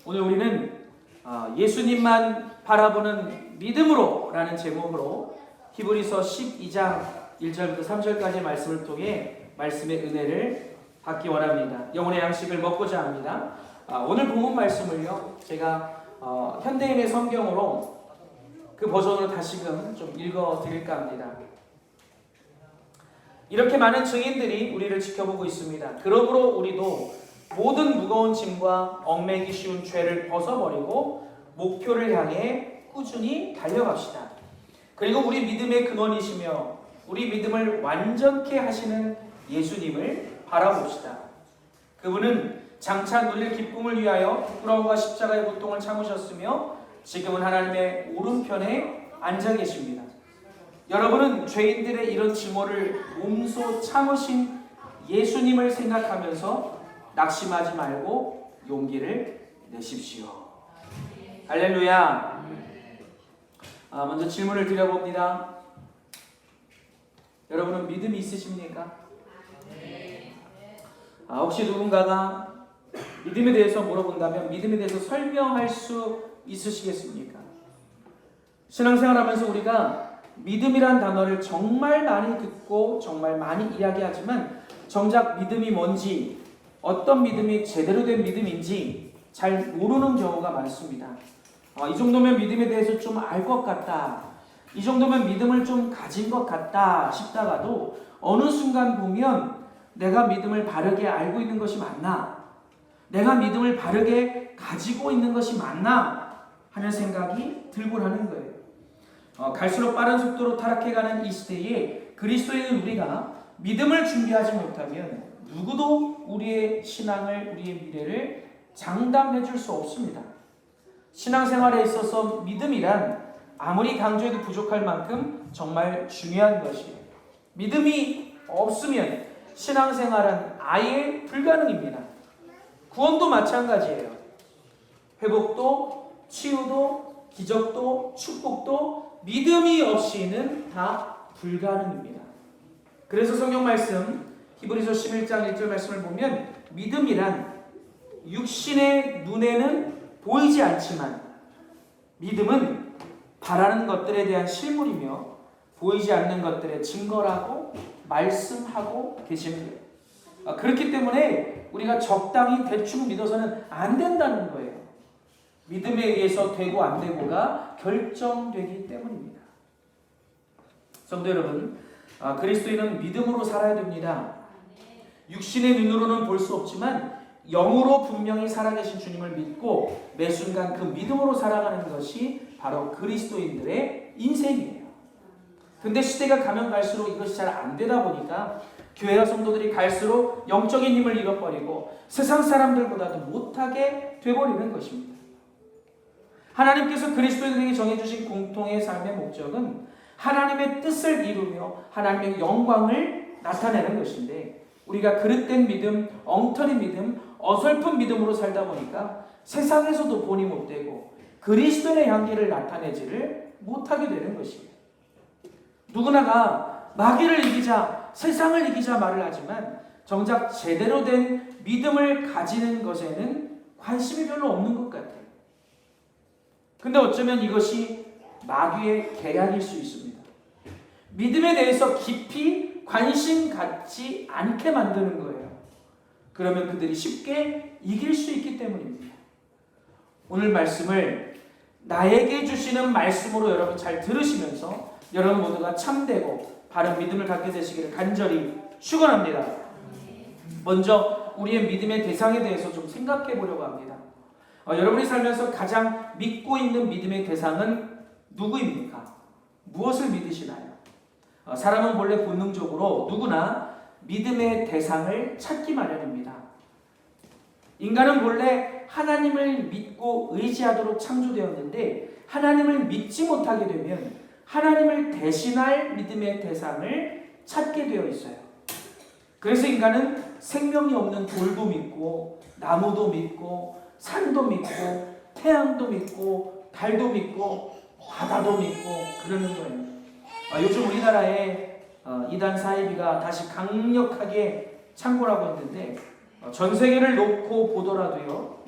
오늘 우리는 예수님만 바라보는 믿음으로 라는 제목으로 히브리서 12장 1절부터 3절까지의 말씀을 통해 말씀의 은혜를 받기 원합니다. 영혼의 양식을 먹고자 합니다. 오늘 본문 말씀을요, 제가 현대인의 성경으로 그 버전으로 다시금 좀 읽어 드릴까 합니다. 이렇게 많은 증인들이 우리를 지켜보고 있습니다. 그러므로 우리도 모든 무거운 짐과 얽매기 쉬운 죄를 벗어버리고 목표를 향해 꾸준히 달려갑시다. 그리고 우리 믿음의 근원이시며 우리 믿음을 완전케 하시는 예수님을 바라봅시다. 그분은 장차 누릴 기쁨을 위하여 부끄러움과 십자가의 고통을 참으셨으며 지금은 하나님의 오른편에 앉아 계십니다. 여러분은 죄인들의 이런 증오를 몸소 참으신 예수님을 생각하면서 낙심하지 말고 용기를 내십시오. 할렐루야. 먼저 질문을 드려봅니다. 여러분은 믿음이 있으십니까? 혹시 누군가가 믿음에 대해서 물어본다면 믿음에 대해서 설명할 수 있으시겠습니까? 신앙생활하면서 우리가 믿음이란 단어를 정말 많이 듣고 정말 많이 이야기하지만 정작 믿음이 뭔지, 어떤 믿음이 제대로 된 믿음인지 잘 모르는 경우가 많습니다. 이 정도면 믿음에 대해서 좀 알 것 같다, 이 정도면 믿음을 좀 가진 것 같다 싶다가도 어느 순간 보면 내가 믿음을 바르게 알고 있는 것이 맞나? 내가 믿음을 바르게 가지고 있는 것이 맞나? 하는 생각이 들곤 하는 거예요. 갈수록 빠른 속도로 타락해가는 이 시대에 그리스도인은 우리가 믿음을 준비하지 못하면 누구도 우리의 신앙을, 우리의 미래를 장담해 줄 수 없습니다. 신앙생활에 있어서 믿음이란 아무리 강조해도 부족할 만큼 정말 중요한 것이에요. 믿음이 없으면 신앙생활은 아예 불가능입니다. 구원도 마찬가지예요. 회복도, 치유도, 기적도, 축복도 믿음이 없이는 다 불가능입니다. 그래서 성경 말씀 히브리서 11장 1절 말씀을 보면 믿음이란 육신의 눈에는 보이지 않지만 믿음은 바라는 것들에 대한 실물이며 보이지 않는 것들의 증거라고 말씀하고 계시는 거예요. 그렇기 때문에 우리가 적당히 대충 믿어서는 안 된다는 거예요. 믿음에 의해서 되고 안 되고가 결정되기 때문입니다. 성도 여러분, 그리스도인은 믿음으로 살아야 됩니다. 육신의 눈으로는 볼 수 없지만 영으로 분명히 살아계신 주님을 믿고 매 순간 그 믿음으로 살아가는 것이 바로 그리스도인들의 인생이에요. 근데 시대가 가면 갈수록 이것이 잘 안 되다 보니까 교회와 성도들이 갈수록 영적인 힘을 잃어버리고 세상 사람들보다도 못하게 돼버리는 것입니다. 하나님께서 그리스도인들에게 정해주신 공통의 삶의 목적은 하나님의 뜻을 이루며 하나님의 영광을 나타내는 것인데, 우리가 그릇된 믿음, 엉터리 믿음, 어설픈 믿음으로 살다 보니까 세상에서도 본이 못되고 그리스도의 향기를 나타내지를 못하게 되는 것입니다. 누구나가 마귀를 이기자, 세상을 이기자 말을 하지만 정작 제대로 된 믿음을 가지는 것에는 관심이 별로 없는 것 같아요. 근데 어쩌면 이것이 마귀의 계략일 수 있습니다. 믿음에 대해서 깊이 관심 갖지 않게 만드는 거예요. 그러면 그들이 쉽게 이길 수 있기 때문입니다. 오늘 말씀을 나에게 주시는 말씀으로 여러분 잘 들으시면서 여러분 모두가 참되고 바른 믿음을 갖게 되시기를 간절히 축원합니다. 먼저 우리의 믿음의 대상에 대해서 좀 생각해 보려고 합니다. 여러분이 살면서 가장 믿고 있는 믿음의 대상은 누구입니까? 무엇을 믿으시나요? 사람은 본래 본능적으로 누구나 믿음의 대상을 찾기 마련입니다. 인간은 본래 하나님을 믿고 의지하도록 창조되었는데 하나님을 믿지 못하게 되면 하나님을 대신할 믿음의 대상을 찾게 되어 있어요. 그래서 인간은 생명이 없는 돌도 믿고 나무도 믿고 산도 믿고 태양도 믿고 달도 믿고 바다도 믿고 그러는 거예요. 요즘 우리나라에 이단 사이비가 다시 강력하게 창궐하고 있는데 전 세계를 놓고 보더라도요,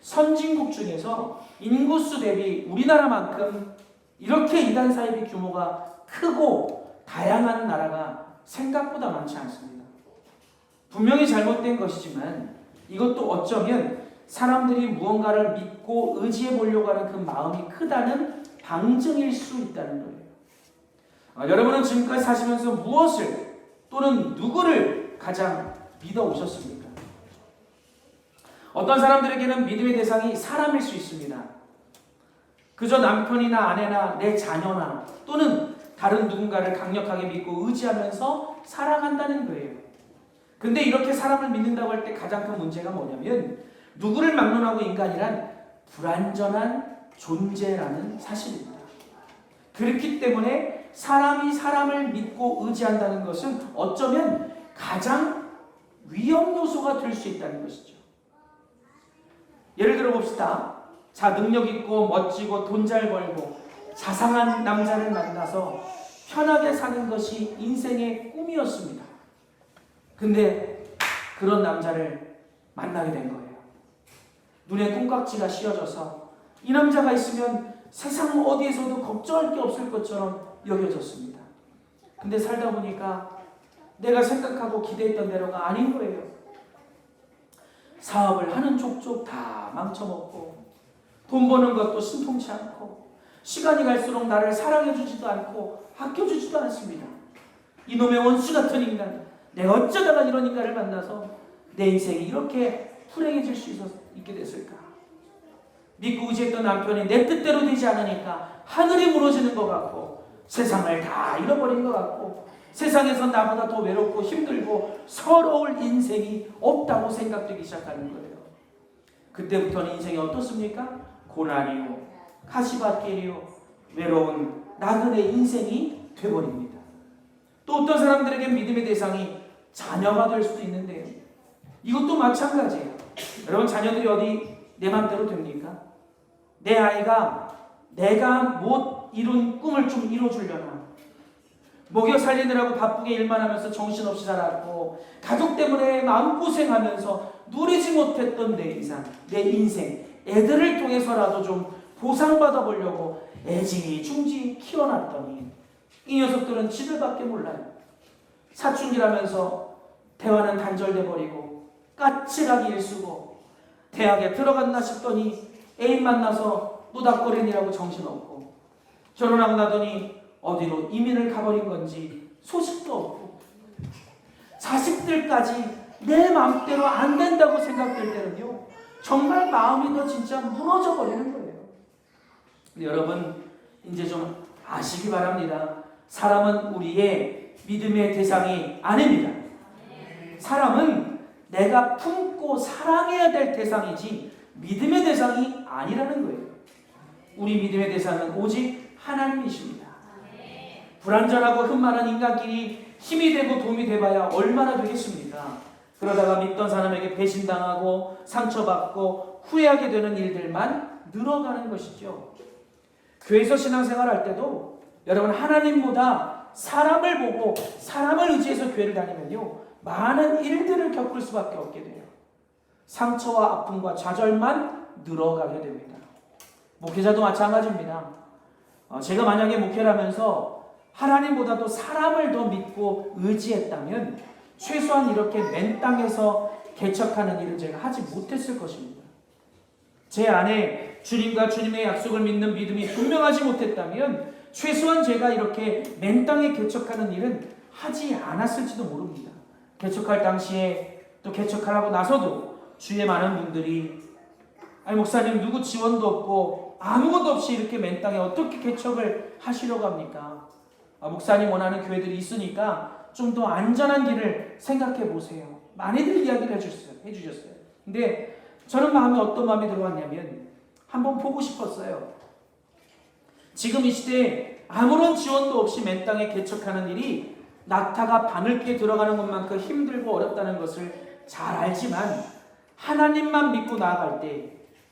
선진국 중에서 인구수 대비 우리나라만큼 이렇게 이단 사이비 규모가 크고 다양한 나라가 생각보다 많지 않습니다. 분명히 잘못된 것이지만 이것도 어쩌면 사람들이 무언가를 믿고 의지해 보려고 하는 그 마음이 크다는 방증일 수 있다는 거예요. 여러분은 지금까지 사시면서 무엇을 또는 누구를 가장 믿어 오셨습니까? 어떤 사람들에게는 믿음의 대상이 사람일 수 있습니다. 그저 남편이나 아내나 내 자녀나 또는 다른 누군가를 강력하게 믿고 의지하면서 살아간다는 거예요. 근데 이렇게 사람을 믿는다고 할 때 가장 큰 문제가 뭐냐면 누구를 막론하고 인간이란 불완전한 존재라는 사실입니다. 그렇기 때문에 사람이 사람을 믿고 의지한다는 것은 어쩌면 가장 위험 요소가 될 수 있다는 것이죠. 예를 들어 봅시다. 자, 능력 있고 멋지고 돈 잘 벌고 자상한 남자를 만나서 편하게 사는 것이 인생의 꿈이었습니다. 근데 그런 남자를 만나게 된 거예요. 눈에 콩깍지가 씌어져서 이 남자가 있으면 세상 어디에서도 걱정할 게 없을 것처럼 여겨졌습니다. 근데 살다 보니까 내가 생각하고 기대했던 대로가 아닌 거예요. 사업을 하는 족족 다 망쳐먹고 돈 버는 것도 신통치 않고 시간이 갈수록 나를 사랑해주지도 않고 아껴주지도 않습니다. 이놈의 원수 같은 인간, 내가 어쩌다가 이런 인간을 만나서 내 인생이 이렇게 불행해질 수 있게 됐을까? 믿고 의지했던 남편이 내 뜻대로 되지 않으니까 하늘이 무너지는 것 같고 세상을 다 잃어버린 것 같고 세상에서 나보다 더 외롭고 힘들고 서러울 인생이 없다고 생각되기 시작하는 거예요. 그때부터는 인생이 어떻습니까? 고난이요, 가시밭길이요, 외로운 나그네 인생이 되어버립니다. 또 어떤 사람들에게 믿음의 대상이 자녀가 될 수도 있는데요. 이것도 마찬가지예요. 여러분, 자녀들이 어디 내 맘대로 됩니까? 내 아이가 내가 못 이룬 꿈을 좀 이뤄주려나, 먹여 살리느라고 바쁘게 일만 하면서 정신없이 자랐고 가족 때문에 마음고생하면서 누리지 못했던 내 인생, 애들을 통해서라도 좀 보상받아 보려고 애지중지 키워놨더니 이 녀석들은 지들밖에 몰라요. 사춘기라면서 대화는 단절돼 버리고 까칠하게 일쓰고 대학에 들어갔나 싶더니 애인 만나서 노닥거리느라고 정신없고 결혼하고 나더니 어디로 이민을 가버린 건지 소식도 없고 자식들까지 내 마음대로 안 된다고 생각될 때는요 정말 마음이 더 진짜 무너져 버리는 거예요. 근데 여러분 이제 좀 아시기 바랍니다. 사람은 우리의 믿음의 대상이 아닙니다. 사람은 내가 품고 사랑해야 될 대상이지 믿음의 대상이 아니라는 거예요. 우리 믿음의 대상은 오직 하나님이십니다. 불완전하고 흠많은 인간끼리 힘이 되고 도움이 돼봐야 얼마나 되겠습니까? 그러다가 믿던 사람에게 배신당하고 상처받고 후회하게 되는 일들만 늘어가는 것이죠. 교회에서 신앙생활할 때도 여러분 하나님보다 사람을 보고 사람을 의지해서 교회를 다니면요 많은 일들을 겪을 수밖에 없게 돼요. 상처와 아픔과 좌절만 늘어가게 됩니다. 목회자도 마찬가지입니다. 제가 만약에 목회를 하면서 하나님보다도 사람을 더 믿고 의지했다면 최소한 이렇게 맨 땅에서 개척하는 일을 제가 하지 못했을 것입니다. 제 안에 주님과 주님의 약속을 믿는 믿음이 분명하지 못했다면 최소한 제가 이렇게 맨 땅에 개척하는 일은 하지 않았을지도 모릅니다. 개척할 당시에 또 개척하라고 나서도 주위에 많은 분들이 아니 목사님 누구 지원도 없고 아무것도 없이 이렇게 맨 땅에 어떻게 개척을 하시려고 합니까? 목사님 원하는 교회들이 있으니까 좀 더 안전한 길을 생각해 보세요. 많이들 이야기를 해주셨어요. 근데 저는 어떤 마음이 들어왔냐면 한번 보고 싶었어요. 지금 이 시대에 아무런 지원도 없이 맨 땅에 개척하는 일이 낙타가 바늘기에 들어가는 것만큼 힘들고 어렵다는 것을 잘 알지만 하나님만 믿고 나아갈 때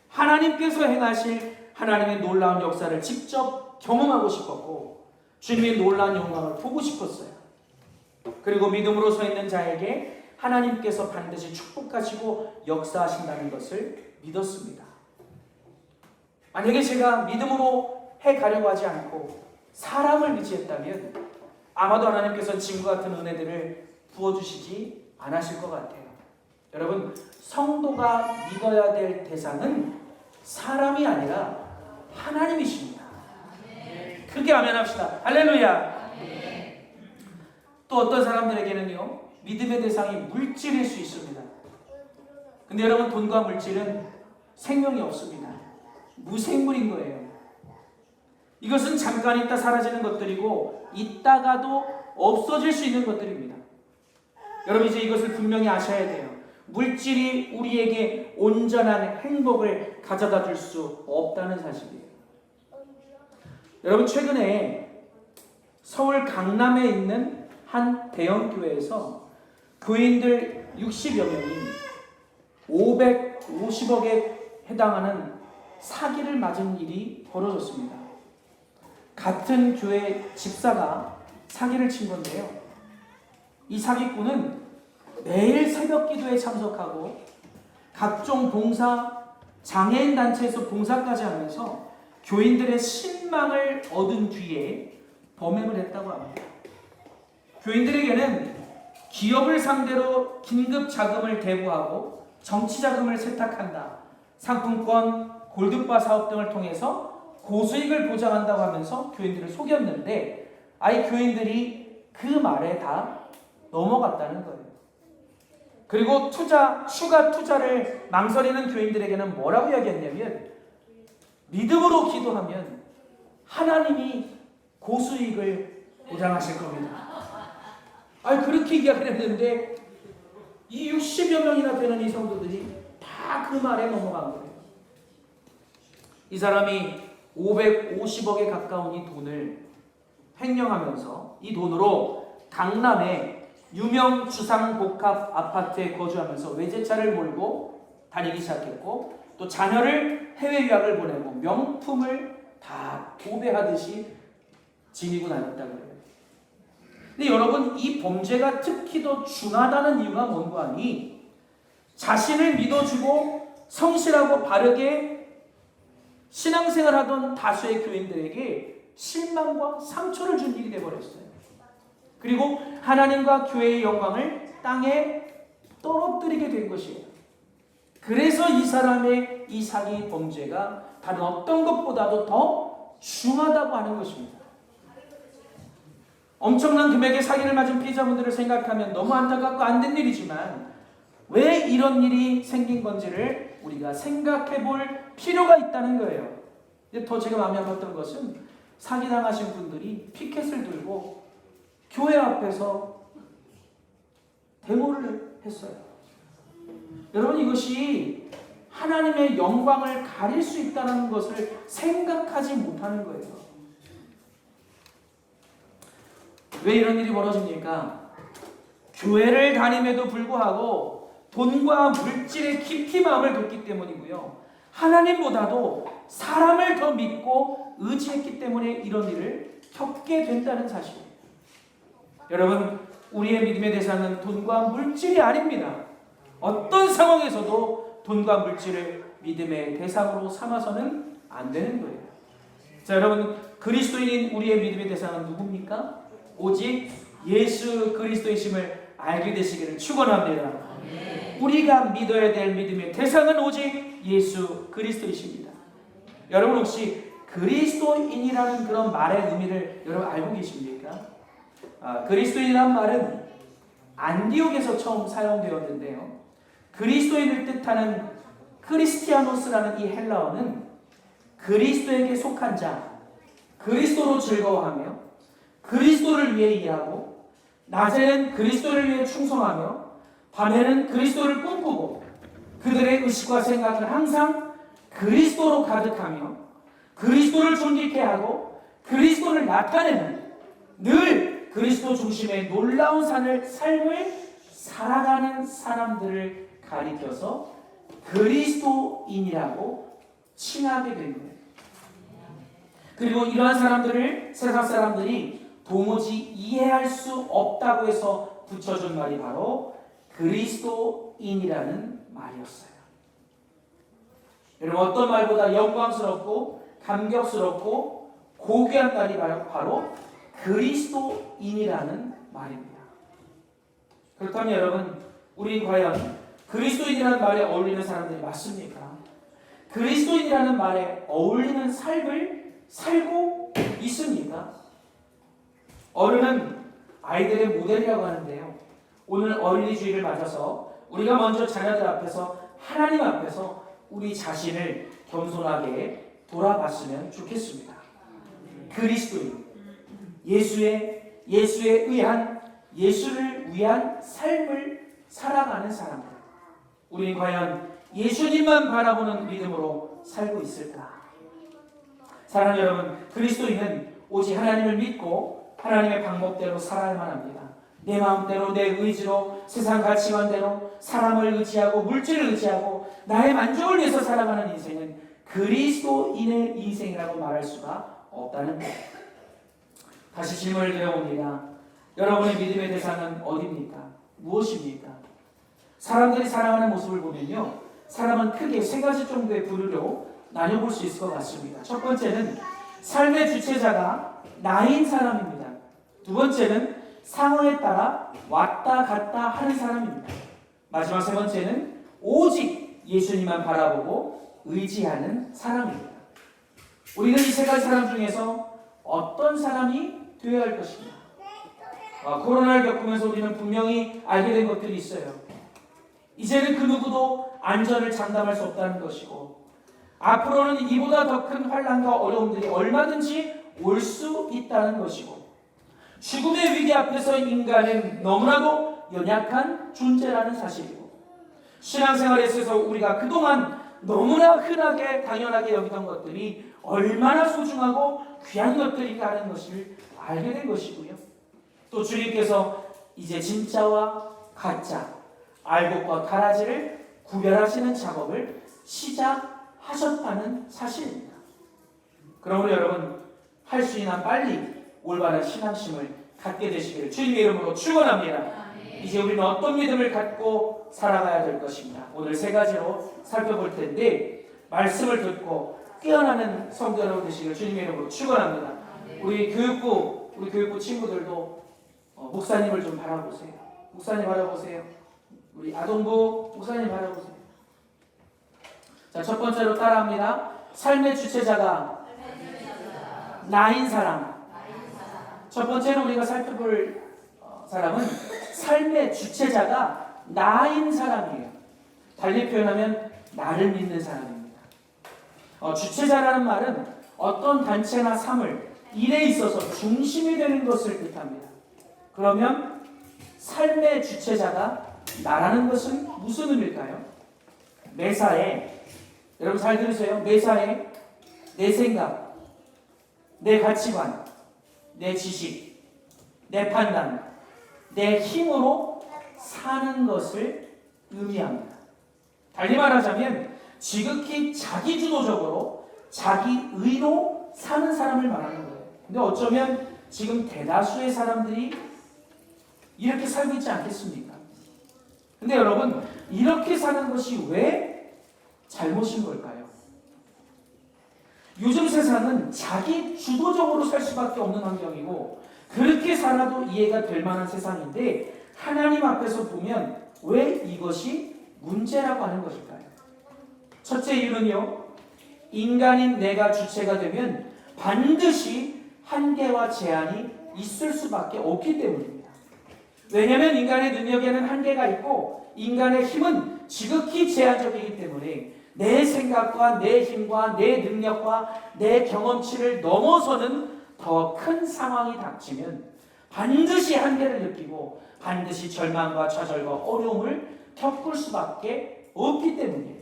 하나님께서 행하실 하나님의 놀라운 역사를 직접 경험하고 싶었고 주님의 놀라운 영광을 보고 싶었어요. 그리고 믿음으로 서 있는 자에게 하나님께서 반드시 축복하시고 역사하신다는 것을 믿었습니다. 만약에 제가 믿음으로 해가려고 하지 않고 사람을 의지했다면 아마도 하나님께서는 지금과 같은 은혜들을 부어주시지 않으실 것 같아요. 여러분, 성도가 믿어야 될 대상은 사람이 아니라 하나님이십니다. 크게 아멘합시다. 할렐루야. 또 어떤 사람들에게는요, 믿음의 대상이 물질일 수 있습니다. 근데 여러분, 돈과 물질은 생명이 없습니다. 무생물인 거예요. 이것은 잠깐 있다 사라지는 것들이고 있다가도 없어질 수 있는 것들입니다. 여러분, 이제 이것을 분명히 아셔야 돼요. 물질이 우리에게 온전한 행복을 가져다 줄 수 없다는 사실이에요. 여러분, 최근에 서울 강남에 있는 한 대형 교회에서 교인들 60여 명이 550억에 해당하는 사기를 맞은 일이 벌어졌습니다. 같은 교회 집사가 사기를 친 건데요. 이 사기꾼은 매일 새벽 기도에 참석하고 각종 봉사, 장애인 단체에서 봉사까지 하면서 교인들의 신망을 얻은 뒤에 범행을 했다고 합니다. 교인들에게는 기업을 상대로 긴급 자금을 대부하고 정치 자금을 세탁한다, 상품권, 골드바 사업 등을 통해서 고수익을 보장한다고 하면서 교인들을 속였는데 아예 교인들이 그 말에 다 넘어갔다는 거예요. 그리고 추가 투자를 망설이는 교인들에게는 뭐라고 이야기했냐면, 믿음으로 기도하면 하나님이 고수익을 보장하실 겁니다. 그렇게 이야기를 했는데 이 60여 명이나 되는 이 성도들이 다 그 말에 넘어간 거예요. 이 사람이 550억에 가까운 이 돈을 횡령하면서 이 돈으로 강남의 유명 주상복합 아파트에 거주하면서 외제차를 몰고 다니기 시작했고, 또 자녀를 해외 유학을 보내고 명품을 다 도배하듯이 지니고 다녔다고 해요. 근데 여러분, 이 범죄가 특히 더 중하다는 이유가 뭔고 하니, 자신을 믿어주고 성실하고 바르게 신앙생활하던 다수의 교인들에게 실망과 상처를 준 일이 되어버렸어요. 그리고 하나님과 교회의 영광을 땅에 떨어뜨리게 된 것이에요. 그래서 이 사람의 이 사기 범죄가 다른 어떤 것보다도 더 중하다고 하는 것입니다. 엄청난 금액의 사기를 맞은 피해자분들을 생각하면 너무 안타깝고 안 된 일이지만 왜 이런 일이 생긴 건지를 우리가 생각해 볼 필요가 있다는 거예요. 더 제가 마음에 안 갔던 것은 사기당하신 분들이 피켓을 들고 교회 앞에서 데모를 했어요. 여러분, 이것이 하나님의 영광을 가릴 수 있다는 것을 생각하지 못하는 거예요. 왜 이런 일이 벌어집니까? 교회를 다님에도 불구하고 돈과 물질에 깊이 마음을 뒀기 때문이고요. 하나님보다도 사람을 더 믿고 의지했기 때문에 이런 일을 겪게 된다는 사실이에요. 여러분, 우리의 믿음의 대상은 돈과 물질이 아닙니다. 어떤 상황에서도 돈과 물질을 믿음의 대상으로 삼아서는 안 되는 거예요. 자, 여러분, 그리스도인인 우리의 믿음의 대상은 누굽니까? 오직 예수 그리스도이심을 알게 되시기를 축원합니다. 우리가 믿어야 될 믿음의 대상은 오직 예수 그리스도이십니다. 여러분, 혹시 그리스도인이라는 그런 말의 의미를 여러분 알고 계십니까? 그리스도인이라는 말은 안디옥에서 처음 사용되었는데요. 그리스도인을 뜻하는 크리스티아노스라는 이 헬라어는 그리스도에게 속한 자, 그리스도로 즐거워하며 그리스도를 위해 일하고 낮에는 그리스도를 위해 충성하며 밤에는 그리스도를 꿈꾸고 그들의 의식과 생각은 항상 그리스도로 가득하며 그리스도를 존귀케 하고 그리스도를 나타내는 늘 그리스도 중심의 놀라운 삶을 살아가는 사람들을 가리켜서 그리스도인이라고 칭하게 된 거예요. 그리고 이러한 사람들을 세상 사람들이 도무지 이해할 수 없다고 해서 붙여준 말이 바로 그리스도인이라는 말이었어요. 여러분, 어떤 말보다 영광스럽고 감격스럽고 고귀한 말이 바로 그리스도인이라는 말입니다. 그렇다면 여러분, 우리 과연 그리스도인이라는 말에 어울리는 사람들이 맞습니까? 그리스도인이라는 말에 어울리는 삶을 살고 있습니까? 어른은 아이들의 모델이라고 하는데요. 오늘 어린이 주일을 맞아서 우리가 먼저 자녀들 앞에서, 하나님 앞에서 우리 자신을 겸손하게 돌아봤으면 좋겠습니다. 그리스도인, 예수를 위한 삶을 살아가는 사람들. 우리는 과연 예수님만 바라보는 믿음으로 살고 있을까? 사랑하는 여러분, 그리스도인은 오직 하나님을 믿고 하나님의 방법대로 살아야만 합니다. 내 마음대로, 내 의지로, 세상 가치관대로 사람을 의지하고 물질을 의지하고 나의 만족을 위해서 살아가는 인생은 그리스도인의 인생이라고 말할 수가 없다는 것. 다시 질문을 드려봅니다. 여러분의 믿음의 대상은 어디입니까? 무엇입니까? 사람들이 살아가는 모습을 보면요, 사람은 크게 세 가지 정도의 부류로 나눠볼 수 있을 것 같습니다. 첫 번째는 삶의 주체자가 나인 사람입니다. 두 번째는 상황에 따라 왔다 갔다 하는 사람입니다. 마지막 세 번째는 오직 예수님만 바라보고 의지하는 사람입니다. 우리는 이 세 가지 사람 중에서 어떤 사람이 되어야 할 것입니다. 코로나를 겪으면서 우리는 분명히 알게 된 것들이 있어요. 이제는 그 누구도 안전을 장담할 수 없다는 것이고, 앞으로는 이보다 더 큰 환난과 어려움들이 얼마든지 올 수 있다는 것이고, 죽음의 위기 앞에서 인간은 너무나도 연약한 존재라는 사실이고, 신앙생활에 있어서 우리가 그동안 너무나 흔하게 당연하게 여기던 것들이 얼마나 소중하고 귀한 것들인가 하는 것을 알게 된 것이고요. 또 주님께서 이제 진짜와 가짜, 알곡과 가라지를 구별하시는 작업을 시작하셨다는 사실입니다. 그러므로 여러분, 할 수 있는 한 빨리 올바른 신앙심을 갖게 되시기를 주님의 이름으로 축원합니다. 이제 우리는 어떤 믿음을 갖고 살아가야 될 것인가, 오늘 세 가지로 살펴볼 텐데, 말씀을 듣고 깨어나는 성도 여러분 되시기를 주님의 이름으로 축원합니다. 우리 교육부 친구들도 목사님을 좀 바라보세요. 목사님 바라보세요. 우리 아동부 목사님 바라보세요. 자, 첫 번째로 따라합니다. 삶의 주체자가 나인 사람. 첫 번째로 우리가 살펴볼 사람은 삶의 주체자가 나인 사람이에요. 달리 표현하면 나를 믿는 사람입니다. 주체자라는 말은 어떤 단체나 사물, 일에 있어서 중심이 되는 것을 뜻합니다. 그러면 삶의 주체자가 나라는 것은 무슨 의미일까요? 매사에, 여러분 잘 들으세요. 매사에 내 생각, 내 가치관, 내 지식, 내 판단, 내 힘으로 사는 것을 의미합니다. 달리 말하자면 지극히 자기주도적으로 자기의로 사는 사람을 말하는 거예요. 근데 어쩌면 지금 대다수의 사람들이 이렇게 살고 있지 않겠습니까? 근데 여러분, 이렇게 사는 것이 왜 잘못인 걸까요? 요즘 세상은 자기 주도적으로 살 수밖에 없는 환경이고, 그렇게 살아도 이해가 될 만한 세상인데, 하나님 앞에서 보면 왜 이것이 문제라고 하는 것일까요? 첫째 이유는요, 인간인 내가 주체가 되면 반드시 한계와 제한이 있을 수밖에 없기 때문입니다. 왜냐하면 인간의 능력에는 한계가 있고 인간의 힘은 지극히 제한적이기 때문에 내 생각과 내 힘과 내 능력과 내 경험치를 넘어서는 더 큰 상황이 닥치면 반드시 한계를 느끼고 반드시 절망과 좌절과 어려움을 겪을 수밖에 없기 때문이에요.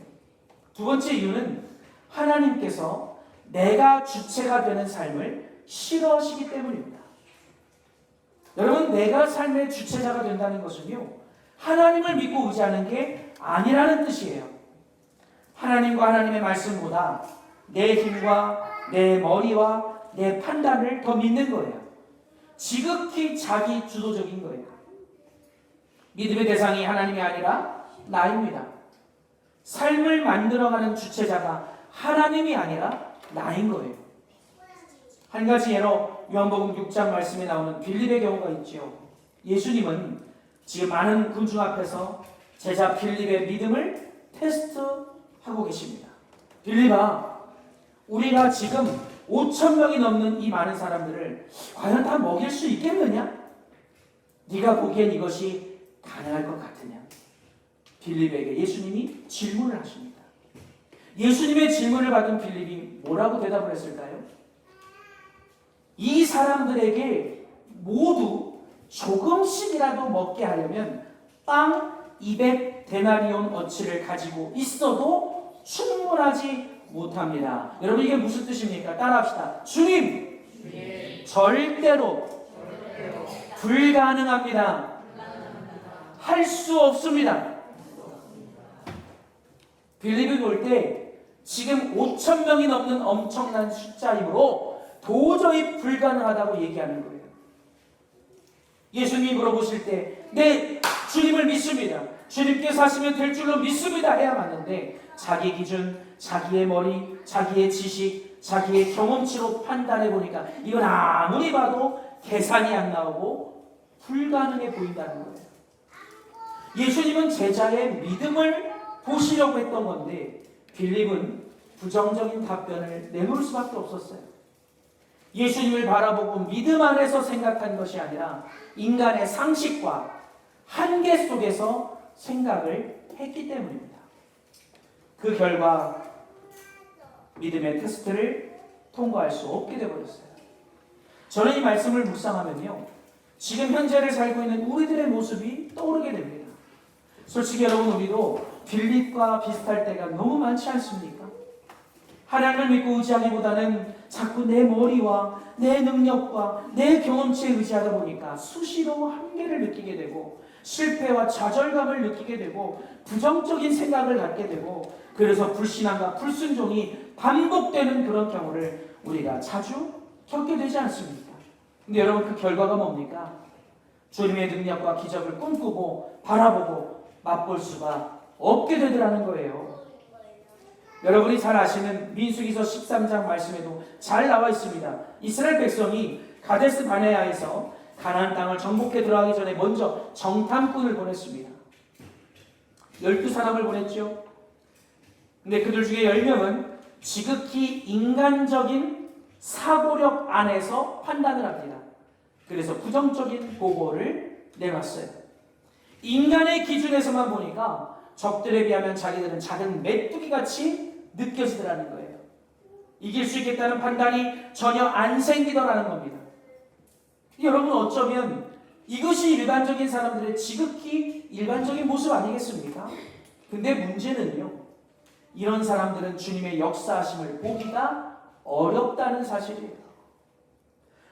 두 번째 이유는 하나님께서 내가 주체가 되는 삶을 싫어하시기 때문입니다. 여러분, 내가 삶의 주체자가 된다는 것은요, 하나님을 믿고 의지하는 게 아니라는 뜻이에요. 하나님과 하나님의 말씀보다 내 힘과 내 머리와 내 판단을 더 믿는 거예요. 지극히 자기 주도적인 거예요. 믿음의 대상이 하나님이 아니라 나입니다. 삶을 만들어가는 주체자가 하나님이 아니라 나인 거예요. 한 가지 예로 요한복음 6장 말씀에 나오는 빌립의 경우가 있죠. 예수님은 지금 많은 군중 앞에서 제자 빌립의 믿음을 테스트하고 계십니다. 빌립아, 우리가 지금 5,000명이 넘는 이 많은 사람들을 과연 다 먹일 수 있겠느냐? 네가 보기엔 이것이 가능할 것 같으냐? 빌립에게 예수님이 질문을 하십니다. 예수님의 질문을 받은 빌립이 뭐라고 대답을 했을까요? 이 사람들에게 모두 조금씩이라도 먹게 하려면 빵 200데나리온 어치를 가지고 있어도 충분하지 못합니다. 여러분, 이게 무슨 뜻입니까? 따라합시다. 주님, 절대로 불가능합니다. 할 수 없습니다. 빌립이 볼 때 지금 5,000명이 넘는 엄청난 숫자이므로 도저히 불가능하다고 얘기하는 거예요. 예수님이 물어보실 때 네, 주님을 믿습니다. 주님께서 하시면 될 줄로 믿습니다 해야 맞는데 자기 기준, 자기의 머리, 자기의 지식, 자기의 경험치로 판단해 보니까 이건 아무리 봐도 계산이 안 나오고 불가능해 보인다는 거예요. 예수님은 제자의 믿음을 보시려고 했던 건데 빌립은 부정적인 답변을 내놓을 수밖에 없었어요. 예수님을 바라보고 믿음 안에서 생각한 것이 아니라 인간의 상식과 한계 속에서 생각을 했기 때문입니다. 그 결과 믿음의 테스트를 통과할 수 없게 되어버렸어요. 저는 이 말씀을 묵상하면요, 지금 현재를 살고 있는 우리들의 모습이 떠오르게 됩니다. 솔직히 여러분, 우리도 빌립과 비슷할 때가 너무 많지 않습니까? 하나님을 믿고 의지하기보다는 자꾸 내 머리와 내 능력과 내 경험치에 의지하다 보니까 수시로 한계를 느끼게 되고 실패와 좌절감을 느끼게 되고 부정적인 생각을 갖게 되고 그래서 불신앙과 불순종이 반복되는 그런 경우를 우리가 자주 겪게 되지 않습니까? 근데 여러분, 그 결과가 뭡니까? 주님의 능력과 기적을 꿈꾸고 바라보고 맛볼 수가 없게 되더라는 거예요. 여러분이 잘 아시는 민수기서 13장 말씀에도 잘 나와 있습니다. 이스라엘 백성이 가데스 바네아에서 가나안 땅을 정복해 들어가기 전에 먼저 정탐꾼을 보냈습니다. 12사람을 보냈죠. 근데 그들 중에 10명은 지극히 인간적인 사고력 안에서 판단을 합니다. 그래서 부정적인 보고를 내놨어요. 인간의 기준에서만 보니까 적들에 비하면 자기들은 작은 메뚜기같이 느껴지더라는 거예요. 이길 수 있겠다는 판단이 전혀 안 생기더라는 겁니다. 여러분, 어쩌면 이것이 일반적인 사람들의 지극히 일반적인 모습 아니겠습니까? 근데 문제는요, 이런 사람들은 주님의 역사하심을 보기가 어렵다는 사실이에요.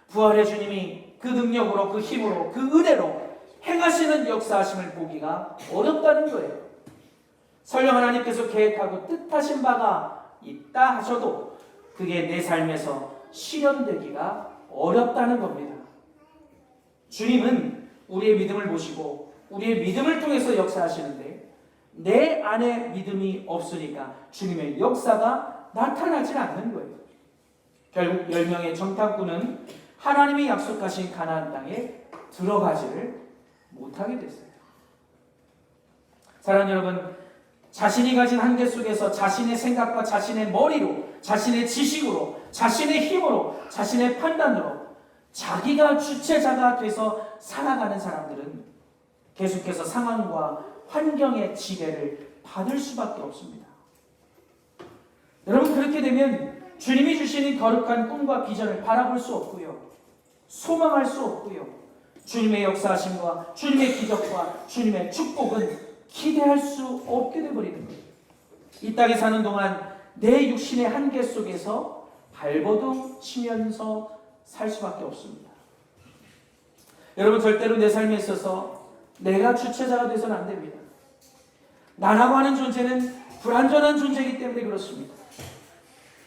부활의 주님이 그 능력으로, 그 힘으로, 그 은혜로 행하시는 역사하심을 보기가 어렵다는 거예요. 설령 하나님께서 계획하고 뜻하신 바가 있다 하셔도 그게 내 삶에서 실현되기가 어렵다는 겁니다. 주님은 우리의 믿음을 보시고 우리의 믿음을 통해서 역사하시는데 내 안에 믿음이 없으니까 주님의 역사가 나타나지 않는 거예요. 결국 10명의 정탐꾼은 하나님이 약속하신 가나안 땅에 들어가지를 못하게 됐어요. 사랑하는 여러분, 자신이 가진 한계 속에서 자신의 생각과 자신의 머리로, 자신의 지식으로, 자신의 힘으로, 자신의 판단으로 자기가 주체자가 돼서 살아가는 사람들은 계속해서 상황과 환경의 지배를 받을 수밖에 없습니다. 여러분, 그렇게 되면 주님이 주시는 거룩한 꿈과 비전을 바라볼 수 없고요, 소망할 수 없고요, 주님의 역사하심과 주님의 기적과 주님의 축복은 기대할 수 없게 되어버리는 거예요. 이 땅에 사는 동안 내 육신의 한계 속에서 발버둥 치면서 살 수밖에 없습니다. 여러분, 절대로 내 삶에 있어서 내가 주체자가 되서는 안 됩니다. 나라고 하는 존재는 불완전한 존재이기 때문에 그렇습니다.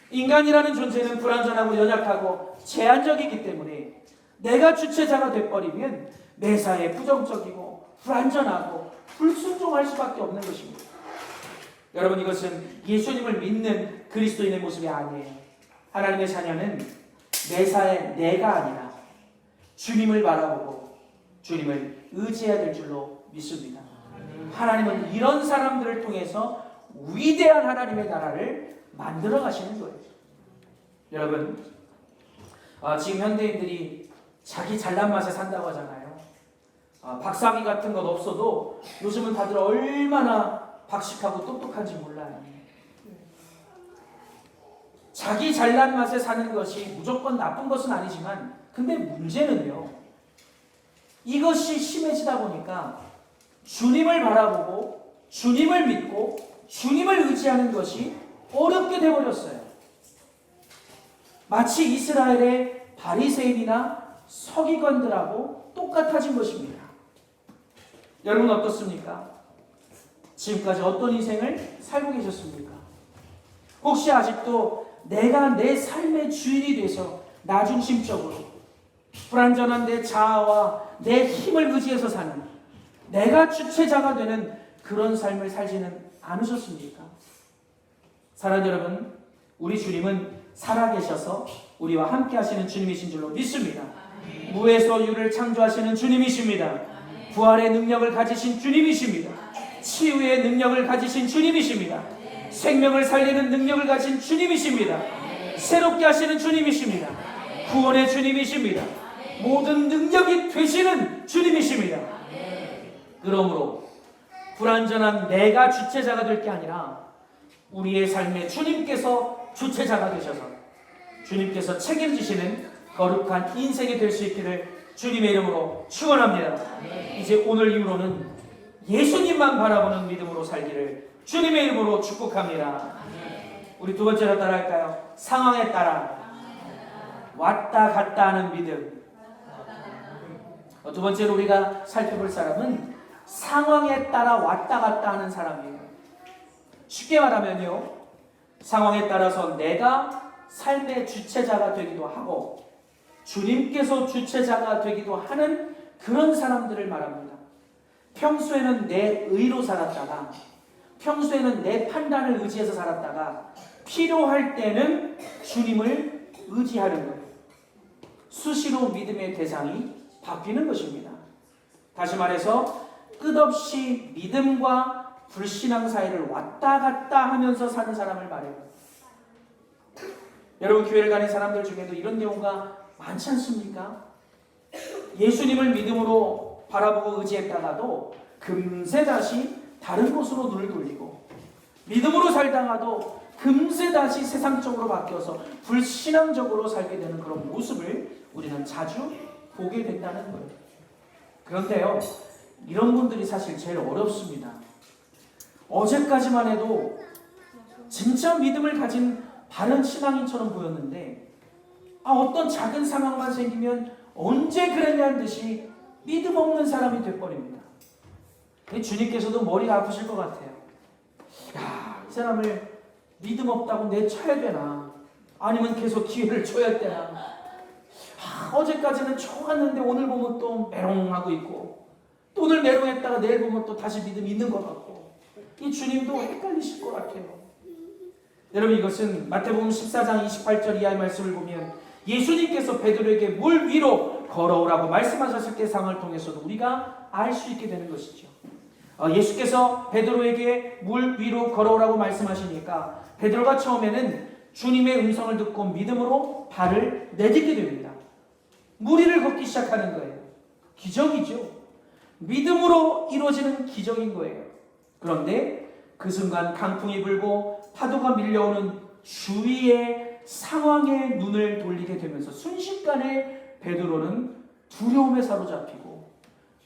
인간이라는 존재는 불완전하고 연약하고 제한적이기 때문에 내가 주체자가 돼버리면 매사에 부정적이고 불완전하고 불순종할 수밖에 없는 것입니다. 여러분, 이것은 예수님을 믿는 그리스도인의 모습이 아니에요. 하나님의 자녀는 매사에 내가 아니라 주님을 바라보고 주님을 의지해야 될 줄로 믿습니다. 하나님은 이런 사람들을 통해서 위대한 하나님의 나라를 만들어 가시는 거예요. 여러분, 지금 현대인들이 자기 잘난 맛에 산다고 하잖아요. 박사학위 같은 것 없어도 요즘은 다들 얼마나 박식하고 똑똑한지 몰라요. 자기 잘난 맛에 사는 것이 무조건 나쁜 것은 아니지만, 근데 문제는요, 이것이 심해지다 보니까 주님을 바라보고 주님을 믿고 주님을 의지하는 것이 어렵게 되어버렸어요. 마치 이스라엘의 바리새인이나 서기관들하고 똑같아진 것입니다. 여러분 어떻습니까? 지금까지 어떤 인생을 살고 계셨습니까? 혹시 아직도 내가 내 삶의 주인이 돼서 나중심적으로 불완전한 내 자아와 내 힘을 의지해서 사는, 내가 주체자가 되는 그런 삶을 살지는 않으셨습니까? 사랑하는 여러분, 우리 주님은 살아계셔서 우리와 함께 하시는 주님이신 줄로 믿습니다. 무에서 유를 창조하시는 주님이십니다. 부활의 능력을 가지신 주님이십니다. 치유의 능력을 가지신 주님이십니다. 생명을 살리는 능력을 가진 주님이십니다. 새롭게 하시는 주님이십니다. 구원의 주님이십니다. 모든 능력이 되시는 주님이십니다. 그러므로 불완전한 내가 주체자가 될 게 아니라 우리의 삶에 주님께서 주체자가 되셔서 주님께서 책임지시는 거룩한 인생이 될 수 있기를 주님의 이름으로 축원합니다. 이제 오늘 이후로는 예수님만 바라보는 믿음으로 살기를 주님의 이름으로 축복합니다. 우리 두 번째로 따라할까요? 상황에 따라 왔다 갔다 하는 믿음. 두 번째로 우리가 살펴볼 사람은 상황에 따라 왔다 갔다 하는 사람이에요. 쉽게 말하면요, 상황에 따라서 내가 삶의 주체자가 되기도 하고 주님께서 주체자가 되기도 하는 그런 사람들을 말합니다. 평소에는 내 의로 살았다가, 평소에는 내 판단을 의지해서 살았다가 필요할 때는 주님을 의지하는 거예요. 수시로 믿음의 대상이 바뀌는 것입니다. 다시 말해서 끝없이 믿음과 불신앙 사이를 왔다 갔다 하면서 사는 사람을 말해요. 여러분, 교회를 가는 사람들 중에도 이런 경우가 많지 않습니까? 예수님을 믿음으로 바라보고 의지했다가도 금세 다시 다른 곳으로 눈을 돌리고, 믿음으로 살다가도 금세 다시 세상적으로 바뀌어서 불신앙적으로 살게 되는 그런 모습을 우리는 자주 보게 된다는 거예요. 그런데요, 이런 분들이 사실 제일 어렵습니다. 어제까지만 해도 진짜 믿음을 가진 바른 신앙인처럼 보였는데 어떤 작은 상황만 생기면 언제 그랬냐는 듯이 믿음 없는 사람이 돼버립니다. 주님께서도 머리가 아프실 것 같아요. 야, 이 사람을 믿음 없다고 내쳐야 되나, 아니면 계속 기회를 줘야 되나. 어제까지는 좋았는데 오늘 보면 또 메롱하고 있고, 또 오늘 메롱했다가 내일 보면 또 다시 믿음이 있는 것 같고, 이 주님도 헷갈리실 것 같아요. 여러분, 이것은 마태복음 14장 28절 이하의 말씀을 보면 예수님께서 베드로에게 물 위로 걸어오라고 말씀하셨을 때 상황을 통해서도 우리가 알 수 있게 되는 것이죠. 예수께서 베드로에게 물 위로 걸어오라고 말씀하시니까 베드로가 처음에는 주님의 음성을 듣고 믿음으로 발을 내딛게 됩니다. 물 위를 걷기 시작하는 거예요. 기적이죠. 믿음으로 이루어지는 기적인 거예요. 그런데 그 순간 강풍이 불고 파도가 밀려오는 주위의 상황에 눈을 돌리게 되면서 순식간에 베드로는 두려움에 사로잡히고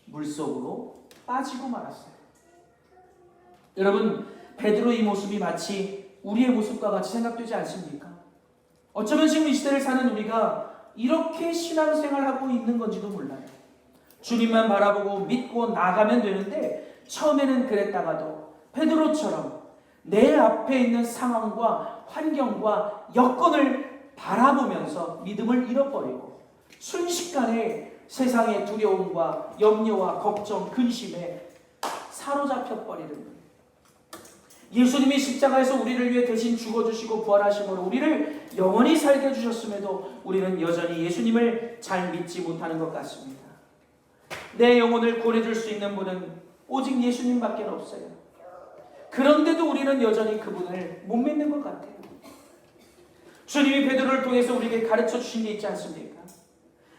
물속으로 빠지고 말았어요. 여러분, 베드로의 모습이 마치 우리의 모습과 같이 생각되지 않습니까? 어쩌면 지금 이 시대를 사는 우리가 이렇게 신앙생활하고 있는 건지도 몰라요. 주님만 바라보고 믿고 나가면 되는데 처음에는 그랬다가도 베드로처럼 내 앞에 있는 상황과 환경과 여건을 바라보면서 믿음을 잃어버리고 순식간에 세상의 두려움과 염려와 걱정, 근심에 사로잡혀버리는 거예요. 예수님이 십자가에서 우리를 위해 대신 죽어주시고 부활하심으로 우리를 영원히 살게 해주셨음에도 우리는 여전히 예수님을 잘 믿지 못하는 것 같습니다. 내 영혼을 구원해줄 수 있는 분은 오직 예수님밖에 없어요. 그런데도 우리는 여전히 그분을 못 믿는 것 같아요. 주님이 베드로를 통해서 우리에게 가르쳐 주신 게 있지 않습니까?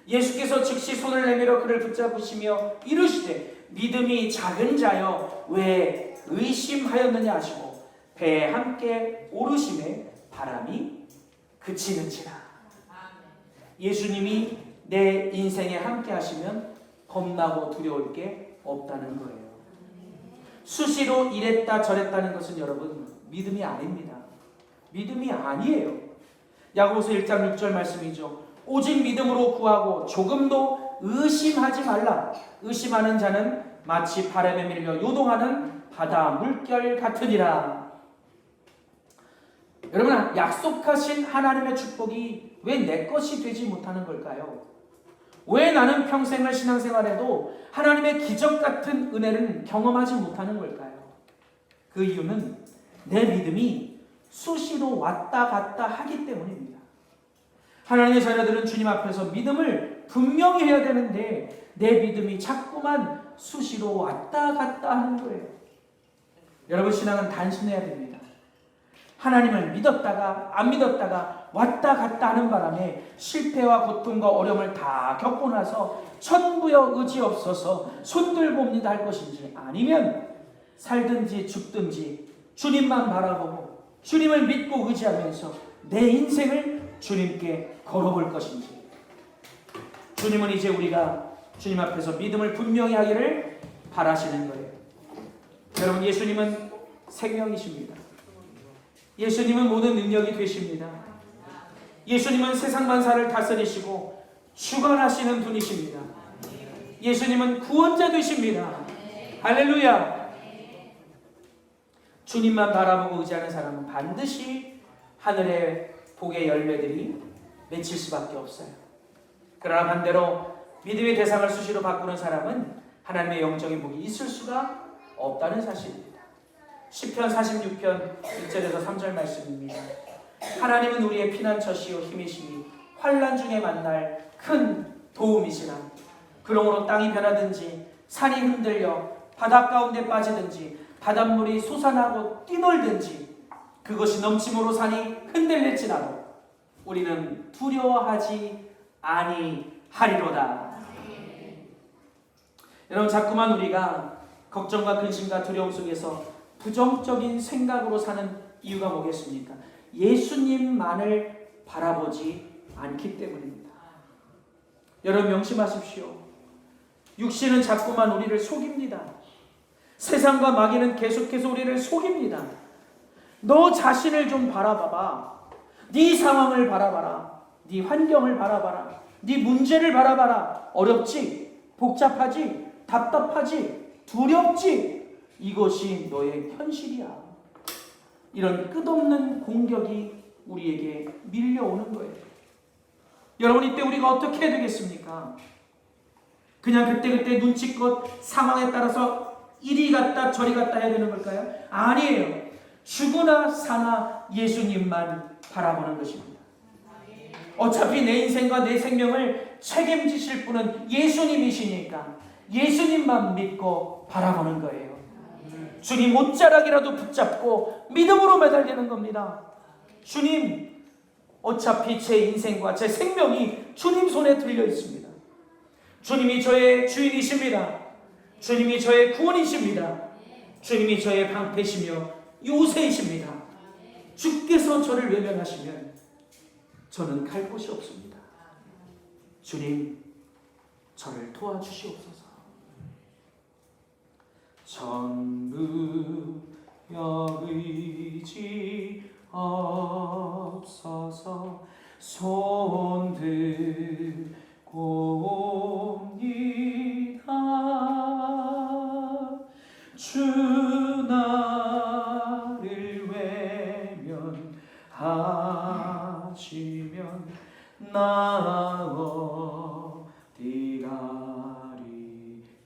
예수께서 즉시 손을 내밀어 그를 붙잡으시며 이르시되 믿음이 작은 자여 왜 의심하였느냐 하시고 배에 함께 오르심에 바람이 그치는지라. 예수님이 내 인생에 함께 하시면 겁나고 두려울 게 없다는 거예요. 수시로 이랬다 저랬다는 것은 여러분 믿음이 아닙니다. 믿음이 아니에요. 야고보서 1장 6절 말씀이죠. 오직 믿음으로 구하고 조금도 의심하지 말라. 의심하는 자는 마치 바람에 밀려 요동하는 바다 물결 같으니라. 여러분, 약속하신 하나님의 축복이 왜 내 것이 되지 못하는 걸까요? 왜 나는 평생을 신앙생활해도 하나님의 기적 같은 은혜를 경험하지 못하는 걸까요? 그 이유는 내 믿음이 수시로 왔다 갔다 하기 때문입니다. 하나님의 자녀들은 주님 앞에서 믿음을 분명히 해야 되는데 내 믿음이 자꾸만 수시로 왔다 갔다 하는 거예요. 여러분, 신앙은 단순해야 됩니다. 하나님을 믿었다가 안 믿었다가 왔다 갔다 하는 바람에 실패와 고통과 어려움을 다 겪고 나서 천부여 의지 없어서 손들고 옵니다 할 것인지, 아니면 살든지 죽든지 주님만 바라보고 주님을 믿고 의지하면서 내 인생을 주님께 걸어볼 것인지. 주님은 이제 우리가 주님 앞에서 믿음을 분명히 하기를 바라시는 거예요. 여러분, 예수님은 생명이십니다. 예수님은 모든 능력이 되십니다. 예수님은 세상 만사를 다스리시고 주관하시는 분이십니다. 예수님은 구원자 되십니다. 할렐루야. 주님만 바라보고 의지하는 사람은 반드시 하늘의 복의 열매들이 맺힐 수밖에 없어요. 그러나 반대로 믿음의 대상을 수시로 바꾸는 사람은 하나님의 영적인 복이 있을 수가 없다는 사실입니다. 시편 46편 1절에서 3절 말씀입니다. 하나님은 우리의 피난처시요 힘이시니 환난 중에 만날 큰 도움이시라. 그러므로 땅이 변하든지 산이 흔들려 바다 가운데 빠지든지 바닷물이 솟아나고 뛰놀든지 그것이 넘침으로 산이 흔들릴지라도 우리는 두려워하지 아니하리로다. 여러분, 자꾸만 우리가 걱정과 근심과 두려움 속에서 부정적인 생각으로 사는 이유가 뭐겠습니까? 예수님만을 바라보지 않기 때문입니다. 여러분, 명심하십시오. 육신은 자꾸만 우리를 속입니다. 세상과 마귀는 계속해서 우리를 속입니다. 너 자신을 좀 바라봐봐. 네 상황을 바라봐라. 네 환경을 바라봐라. 네 문제를 바라봐라. 어렵지? 복잡하지? 답답하지? 두렵지? 이것이 너의 현실이야. 이런 끝없는 공격이 우리에게 밀려오는 거예요. 여러분, 이때 우리가 어떻게 해야 되겠습니까? 그냥 그때그때 눈치껏 상황에 따라서 이리 갔다 저리 갔다 해야 되는 걸까요? 아니에요. 죽으나 사나 예수님만 바라보는 것입니다. 어차피 내 인생과 내 생명을 책임지실 분은 예수님이시니까 예수님만 믿고 바라보는 거예요. 주님 옷자락이라도 붙잡고 믿음으로 매달리는 겁니다. 주님, 어차피 제 인생과 제 생명이 주님 손에 들려 있습니다. 주님이 저의 주인이십니다. 주님이 저의 구원이십니다. 주님이 저의 방패시며 요새이십니다. 주께서 저를 외면하시면 저는 갈 곳이 없습니다. 주님, 저를 도와주시옵소서. 전부 의지 없어서 손들고 옵니다. 주 나를 외면하시면 나 어디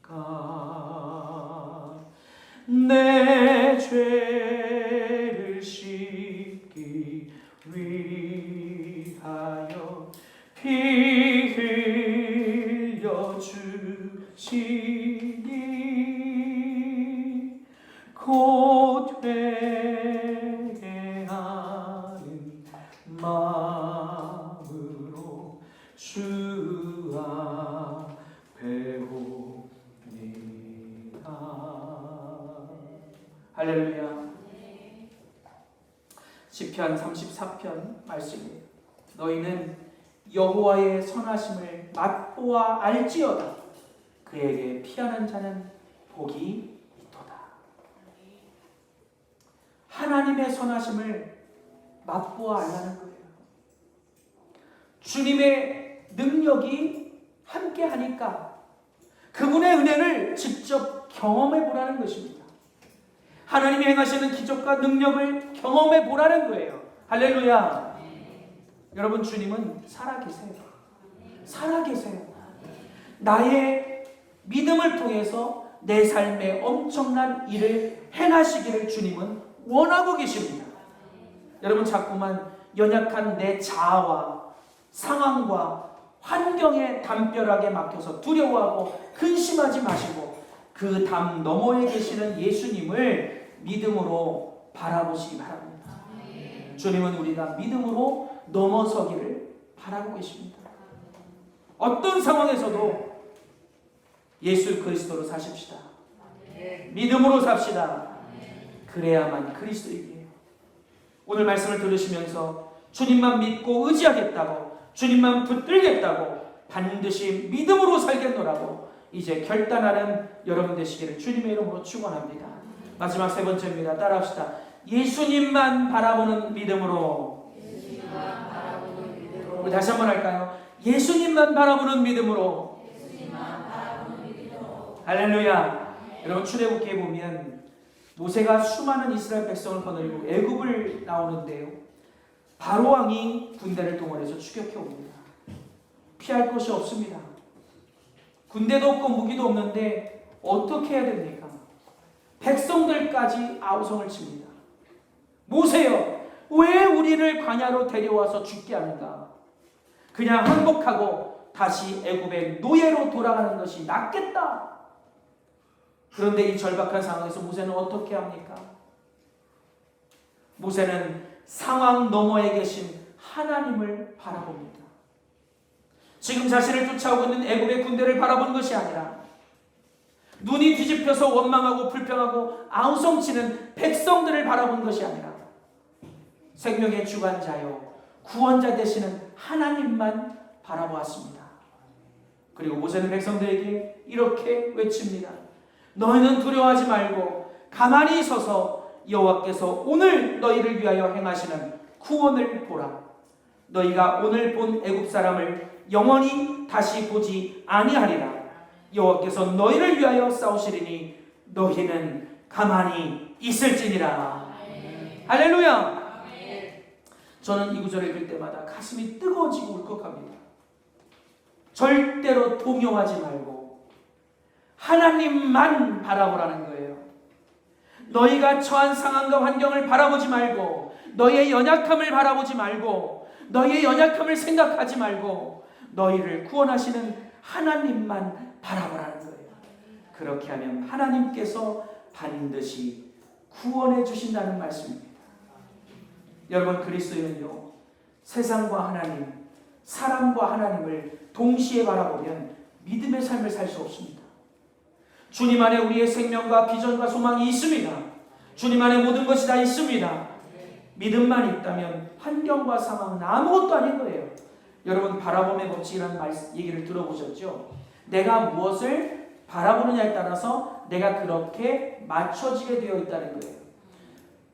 가리까. 내 죄 진이 곧 회개하는 마음으로 주 앞에 옵니다. 할렐루야. 시편 34편 말씀이에요. 너희는 여호와의 선하심을 맛보아 알지어다. 그에게 피하는 자는 복이 있도다. 하나님의 선하심을 맛보아 알라는 거예요. 주님의 능력이 함께 하니까 그분의 은혜를 직접 경험해 보라는 것입니다. 하나님이 행하시는 기적과 능력을 경험해 보라는 거예요. 할렐루야. 여러분, 주님은 살아계세요. 살아계세요. 나의 믿음을 통해서 내 삶에 엄청난 일을 행하시기를 주님은 원하고 계십니다. 여러분, 자꾸만 연약한 내 자아와 상황과 환경에 담벼락에 막혀서 두려워하고 근심하지 마시고 그 담 너머에 계시는 예수님을 믿음으로 바라보시기 바랍니다. 주님은 우리가 믿음으로 넘어서기를 바라고 계십니다. 어떤 상황에서도 예수 그리스도로 사십시다. 믿음으로 삽시다. 그래야만 그리스도이에요. 오늘 말씀을 들으시면서 주님만 믿고 의지하겠다고, 주님만 붙들겠다고, 반드시 믿음으로 살겠노라고 이제 결단하는 여러분 되시기를 주님의 이름으로 축원합니다. 마지막 세 번째입니다. 따라합시다. 예수님만 바라보는 믿음으로. 우리 다시 한번 할까요? 예수님만 바라보는 믿음으로. 할렐루야. 여러분, 출애굽기에 보면 모세가 수많은 이스라엘 백성을 거느리고 애굽을 나오는데요, 바로 왕이 군대를 동원해서 추격해 옵니다. 피할 곳이 없습니다. 군대도 없고 무기도 없는데 어떻게 해야 됩니까? 백성들까지 아우성을 칩니다. 모세여, 왜 우리를 광야로 데려와서 죽게 하는가? 그냥 항복하고 다시 애굽의 노예로 돌아가는 것이 낫겠다. 그런데 이 절박한 상황에서 모세는 어떻게 합니까? 모세는 상황 너머에 계신 하나님을 바라봅니다. 지금 자신을 쫓아오고 있는 애굽의 군대를 바라보는 것이 아니라 눈이 뒤집혀서 원망하고 불평하고 아우성치는 백성들을 바라본 것이 아니라 생명의 주관자요 구원자 되시는 하나님만 바라보았습니다. 그리고 모세는 백성들에게 이렇게 외칩니다. 너희는 두려워하지 말고 가만히 서서 여호와께서 오늘 너희를 위하여 행하시는 구원을 보라. 너희가 오늘 본 애굽 사람을 영원히 다시 보지 아니하리라. 여호와께서 너희를 위하여 싸우시리니 너희는 가만히 있을지니라. 할렐루야. 저는 이 구절을 읽을 때마다 가슴이 뜨거워지고 울컥합니다. 절대로 동요하지 말고 하나님만 바라보라는 거예요. 너희가 처한 상황과 환경을 바라보지 말고, 너희의 연약함을 바라보지 말고, 너희의 연약함을 생각하지 말고 너희를 구원하시는 하나님만 바라보라는 거예요. 그렇게 하면 하나님께서 반드시 구원해 주신다는 말씀입니다. 여러분, 그리스도인은요, 세상과 하나님, 사람과 하나님을 동시에 바라보면 믿음의 삶을 살 수 없습니다. 주님 안에 우리의 생명과 비전과 소망이 있습니다. 주님 안에 모든 것이 다 있습니다. 믿음만 있다면 환경과 상황은 아무것도 아닌 거예요. 여러분, 바라봄의 법칙이라는 얘기를 들어보셨죠? 내가 무엇을 바라보느냐에 따라서 내가 그렇게 맞춰지게 되어 있다는 거예요.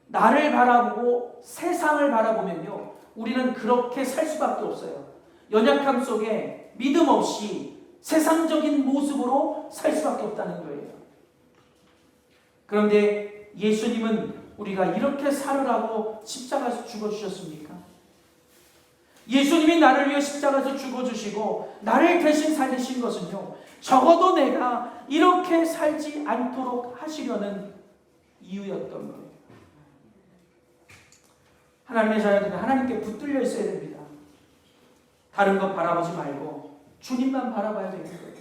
나를 바라보고 세상을 바라보면요, 우리는 그렇게 살 수밖에 없어요. 연약함 속에 믿음 없이 세상적인 모습으로 살 수밖에 없다는 거예요. 그런데 예수님은 우리가 이렇게 살으라고 십자가에서 죽어주셨습니까? 예수님이 나를 위해 십자가에서 죽어주시고 나를 대신 살리신 것은요, 적어도 내가 이렇게 살지 않도록 하시려는 이유였던 거예요. 하나님의 자녀들은 하나님께 붙들려 있어야 됩니다. 다른 것 바라보지 말고 주님만 바라봐야 되는 거예요.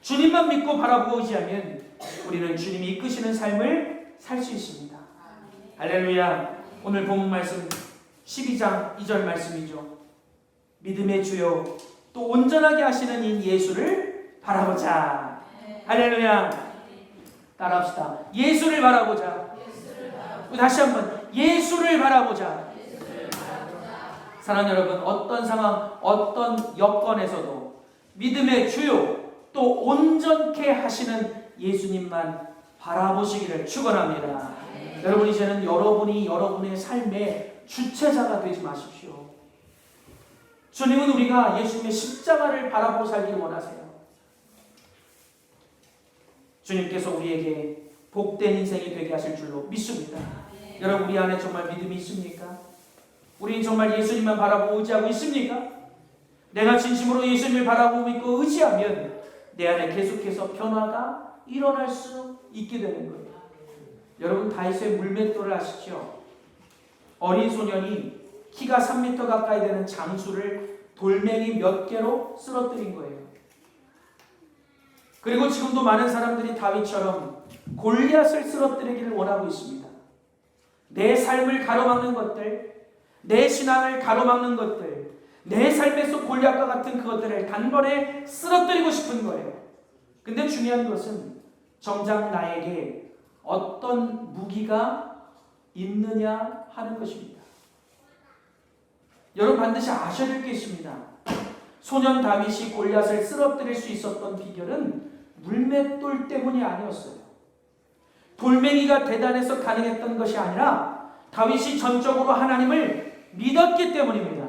주님만 믿고 바라보고 의지하면 우리는 주님이 이끄시는 삶을 살 수 있습니다. 할렐루야. 오늘 본문 말씀 12장 2절 말씀이죠. 믿음의 주요 또 온전하게 하시는 이 예수를 바라보자. 할렐루야. 따라합시다. 예수를 바라보자. 다시 한번 예수를 바라보자. 사랑하는 여러분, 어떤 상황, 어떤 여건에서도 믿음의 주요 또 온전케 하시는 예수님만 바라보시기를 축원합니다. 여러분, 이제는 여러분이 여러분의 삶의 주체자가 되지 마십시오. 주님은 우리가 예수님의 십자가를 바라보고 살기를 원하세요. 주님께서 우리에게 복된 인생이 되게 하실 줄로 믿습니다. 여러분, 우리 안에 정말 믿음이 있습니까? 우리는 정말 예수님만 바라보고 의지하고 있습니까? 내가 진심으로 예수님을 바라보고 믿고 의지하면 내 안에 계속해서 변화가 일어날 수 있게 되는 거예요. 여러분, 다윗의 물맷돌을 아시죠? 어린 소년이 키가 3m 가까이 되는 장수를 돌멩이 몇 개로 쓰러뜨린 거예요. 그리고 지금도 많은 사람들이 다윗처럼 골리앗을 쓰러뜨리기를 원하고 있습니다. 내 삶을 가로막는 것들, 내 신앙을 가로막는 것들, 내 삶에서 골리앗과 같은 그것들을 단번에 쓰러뜨리고 싶은 거예요. 근데 중요한 것은 정작 나에게 어떤 무기가 있느냐 하는 것입니다. 여러분, 반드시 아셔야 될 게 있습니다. 소년 다윗이 골리앗을 쓰러뜨릴 수 있었던 비결은 물맷돌 때문이 아니었어요. 돌멩이가 대단해서 가능했던 것이 아니라 다윗이 전적으로 하나님을 믿었기 때문입니다.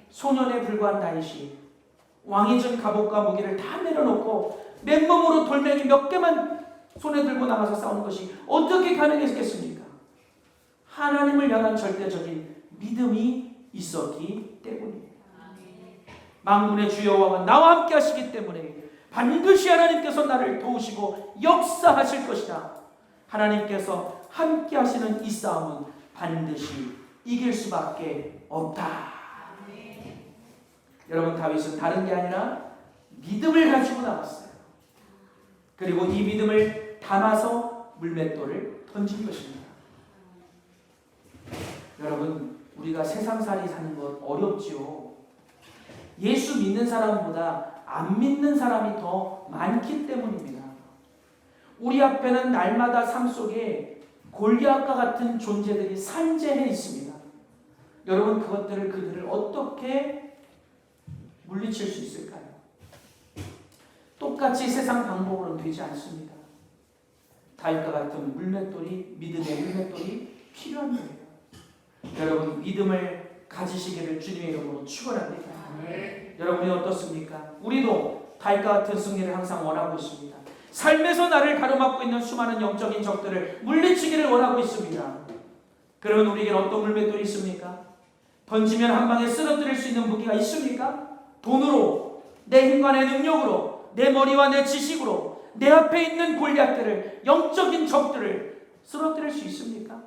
소년에 불과한 다윗이 왕이 준 갑옷과 무기를 다 내려놓고 맨몸으로 돌멩이 몇 개만 손에 들고 나가서 싸우는 것이 어떻게 가능했겠습니까? 하나님을 향한 절대적인 믿음이 있었기 때문입니다. 만군의 주 여호와가 나와 함께 하시기 때문에 반드시 하나님께서 나를 도우시고 역사하실 것이다. 하나님께서 함께 하시는 이 싸움은 반드시 이길 수밖에 없다. 여러분, 다윗은 다른 게 아니라 믿음을 가지고 나갔어요. 그리고 이 믿음을 담아서 물맷돌을 던진 것입니다. 여러분, 우리가 세상살이 사는 것 어렵지요. 예수 믿는 사람보다 안 믿는 사람이 더 많기 때문입니다. 우리 앞에는 날마다 삶 속에 골리앗과 같은 존재들이 산재해 있습니다. 여러분, 그들을 어떻게 물리칠 수 있을까요? 똑같이 세상 방법으로는 되지 않습니다. 다윗과 같은 물맷돌이, 믿음의 물맷돌이 필요한 거예요. 여러분, 믿음을 가지시기를 주님의 이름으로 축원합니다. 여러분이 어떻습니까? 우리도 다윗과 같은 승리를 항상 원하고 있습니다. 삶에서 나를 가로막고 있는 수많은 영적인 적들을 물리치기를 원하고 있습니다. 그러면 우리에겐 어떤 물맷돌이 있습니까? 던지면 한 방에 쓰러뜨릴 수 있는 무기가 있습니까? 돈으로, 내 힘과 내 능력으로, 내 머리와 내 지식으로 내 앞에 있는 골리앗들을, 영적인 적들을 쓰러뜨릴 수 있습니까?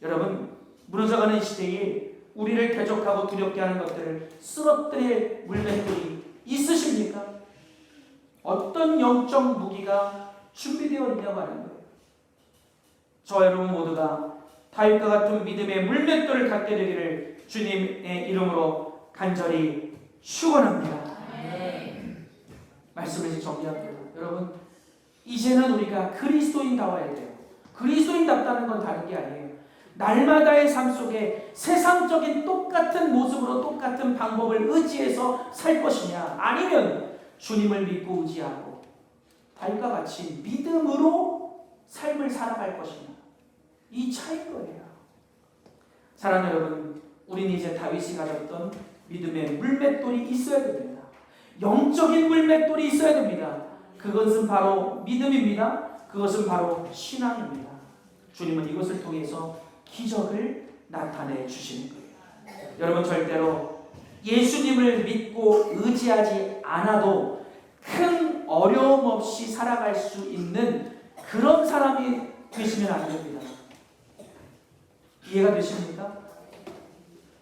여러분, 무너져가는 시대에 우리를 대적하고 두렵게 하는 것들을 쓰러뜨릴 물맷돌이 있으십니까? 어떤 영적 무기가 준비되어 있냐고 하는 거예요. 저 여러분 모두가 다윗과 같은 믿음의 물맷돌을 갖게 되기를 주님의 이름으로 간절히 축원합니다. 말씀을 정리합니다. 여러분, 이제는 우리가 그리스도인다워야 돼요. 그리스도인답다는 건 다른 게 아니에요. 날마다의 삶 속에 세상적인 똑같은 모습으로 똑같은 방법을 의지해서 살 것이냐, 아니면 주님을 믿고 의지하고 다윗과 같이 믿음으로 삶을 살아갈 것이냐, 이 차이인 거예요. 사랑하는 여러분, 우리는 이제 다윗이 가졌던 믿음의 물맷돌이 있어야 됩니다. 영적인 물맷돌이 있어야 됩니다. 그것은 바로 믿음입니다. 그것은 바로 신앙입니다. 주님은 이것을 통해서 기적을 나타내 주시는 거예요. 여러분, 절대로 예수님을 믿고 의지하지 않아도 큰 어려움 없이 살아갈 수 있는 그런 사람이 되시면 안 됩니다. 이해가 되십니까?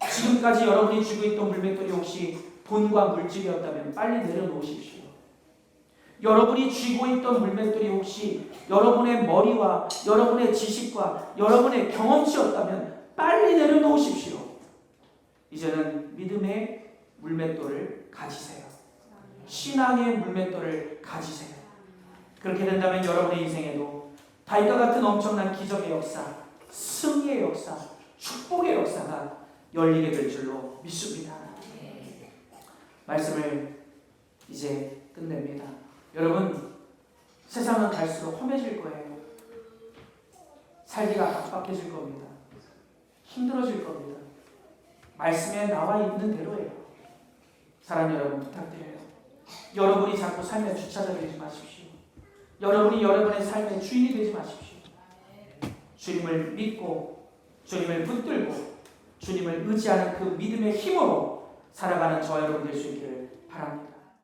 지금까지 여러분이 쥐고 있던 물맷돌이 혹시 돈과 물질이었다면 빨리 내려놓으십시오. 여러분이 쥐고 있던 물맷돌이 혹시 여러분의 머리와 여러분의 지식과 여러분의 경험치였다면 빨리 내려놓으십시오. 이제는 믿음의 물맷돌을 가지세요. 신앙의 물맷돌을 가지세요. 그렇게 된다면 여러분의 인생에도 다윗과 같은 엄청난 기적의 역사, 승리의 역사, 축복의 역사가 열리게 될 줄로 믿습니다. 말씀을 이제 끝냅니다. 여러분, 세상은 갈수록 험해질 거예요. 살기가 각박해질 겁니다. 힘들어질 겁니다. 말씀에 나와 있는 대로예요. 사랑 여러분, 부탁드려요. 여러분이 자꾸 삶의 주차자 되지 마십시오. 여러분이 여러분의 삶의 주인이 되지 마십시오. 주님을 믿고 주님을 붙들고 주님을 의지하는 그 믿음의 힘으로 살아가는 저와 여러분 될 수 있기를 바랍니다.